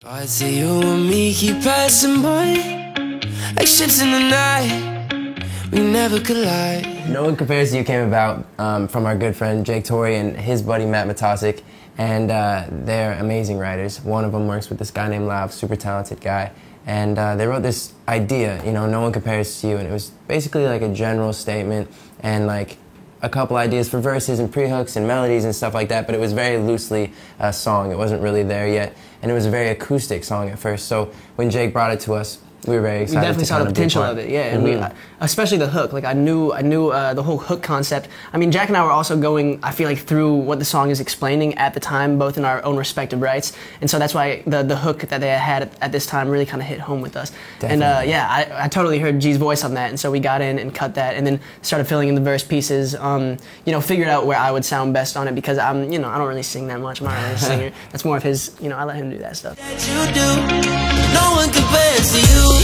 I see you and me keep passing by like ships in the night, we never collide. No One Compares to You came about from our good friend Jake Torrey and his buddy Matt Matosic, and they're amazing writers. One of them works with this guy named Lav, super talented guy, and they wrote this idea, you know, No One Compares to You, and it was basically like a general statement and like a couple ideas for verses and pre-hooks and melodies and stuff like that, but it was very loosely a song. It wasn't really there yet, and it was a very acoustic song at first. So when Jake brought it to us, we were very excited. We definitely saw the potential of it, yeah. And we, especially the hook. Like I knew the whole hook concept. I mean, Jack and I were also going, I feel like, through what the song is explaining at the time, both in our own respective rights. And so that's why the hook that they had at this time really kind of hit home with us. Definitely. And yeah, I totally heard G's voice on that, and so we got in and cut that, and then started filling in the verse pieces. You know, figured out where I would sound best on it because I don't really sing that much. I'm not really a singer. That's more of his. You know, I let him do that stuff. That you do, no one compares to you.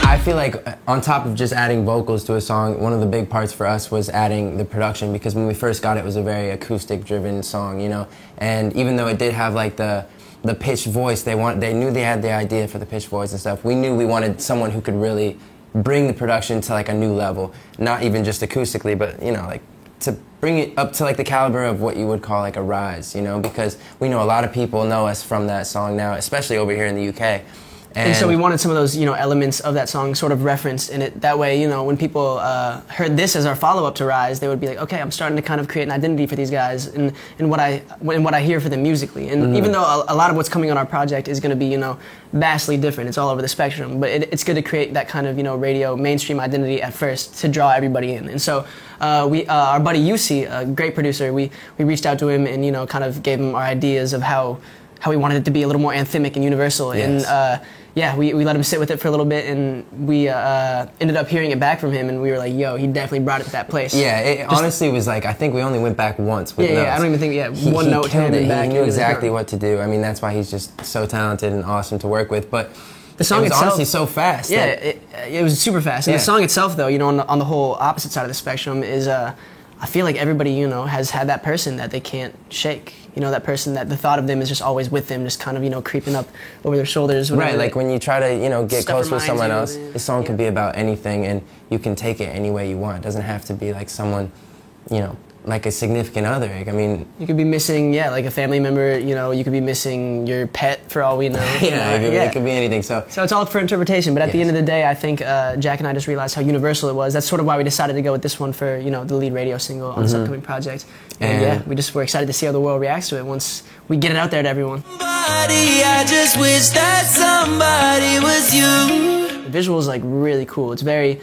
I feel like on top of just adding vocals to a song, one of the big parts for us was adding the production, because when we first got it, it was a very acoustic-driven song, you know. And even though it did have like the pitched voice, they knew they had the idea for the pitched voice and stuff. We knew we wanted someone who could really bring the production to like a new level, not even just acoustically, but you know, like to bring it up to like the caliber of what you would call like a Rise, you know, because we know a lot of people know us from that song now, especially over here in the UK. And so we wanted some of those, you know, elements of that song sort of referenced in it. That way, you know, when people heard this as our follow-up to Rise, they would be like, okay, I'm starting to kind of create an identity for these guys and what I hear for them musically. And even though a lot of what's coming on our project is going to be, you know, vastly different, it's all over the spectrum, but it's good to create that kind of, you know, radio mainstream identity at first to draw everybody in. And so our buddy Yusi, a great producer, we reached out to him and, you know, kind of gave him our ideas of how we wanted it to be a little more anthemic and universal. Yes. And yeah, we let him sit with it for a little bit, and we ended up hearing it back from him, and we were like, yo, he definitely brought it to that place. Yeah, it honestly was like, I think we only went back once with notes. Yeah, I don't even think, one note killed it. back. He knew exactly what to do. I mean, that's why he's just so talented and awesome to work with, but the song it was itself, honestly so fast. Yeah, it was super fast. And the song itself, though, you know, on the whole opposite side of the spectrum is, I feel like everybody, you know, has had that person that they can't shake. You know, that person that the thought of them is just always with them, just kind of, you know, creeping up over their shoulders. Right, like when you try to, you know, get close with someone else, the song can be Yeah. about anything, and you can take it any way you want. It doesn't have to be like someone, you know, like a significant other. I mean, you could be missing, like a family member. You know, you could be missing your pet for all we know. It could be anything. So it's all up for interpretation. But at the end of the day, I think Jack and I just realized how universal it was. That's sort of why we decided to go with this one for, you know, the lead radio single on this upcoming project. And yeah, we're excited to see how the world reacts to it once we get it out there to everyone. I just wish that somebody was you. The visual is like really cool. It's very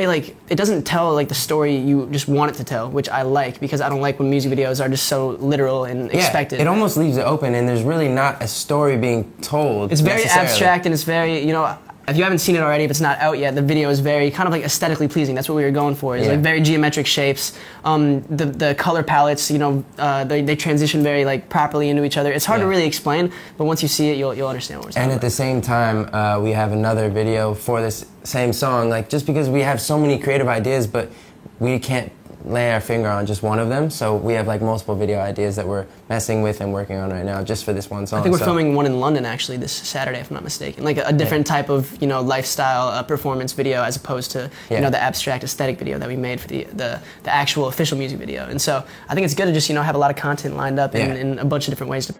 like, it doesn't tell like the story you just want it to tell, which I like, because I don't like when music videos are just so literal and expected. It almost leaves it open, and there's really not a story being told. It's very abstract, and it's very, you know, if you haven't seen it already, if it's not out yet, the video is very kind of like aesthetically pleasing. That's what we were going for. It's like very geometric shapes. The color palettes, you know, they transition very like properly into each other. It's hard to really explain, but once you see it, you'll understand what we're talking about. And at the same time, we have another video for this same song. Like, just because we have so many creative ideas, but we can't lay our finger on just one of them, so we have like multiple video ideas that we're messing with and working on right now just for this one song. I think we're filming one in London actually this Saturday, if I'm not mistaken, like a different type of, you know, lifestyle performance video as opposed to you know, the abstract aesthetic video that we made for the actual official music video. And so I think it's good to just, you know, have a lot of content lined up in a bunch of different ways to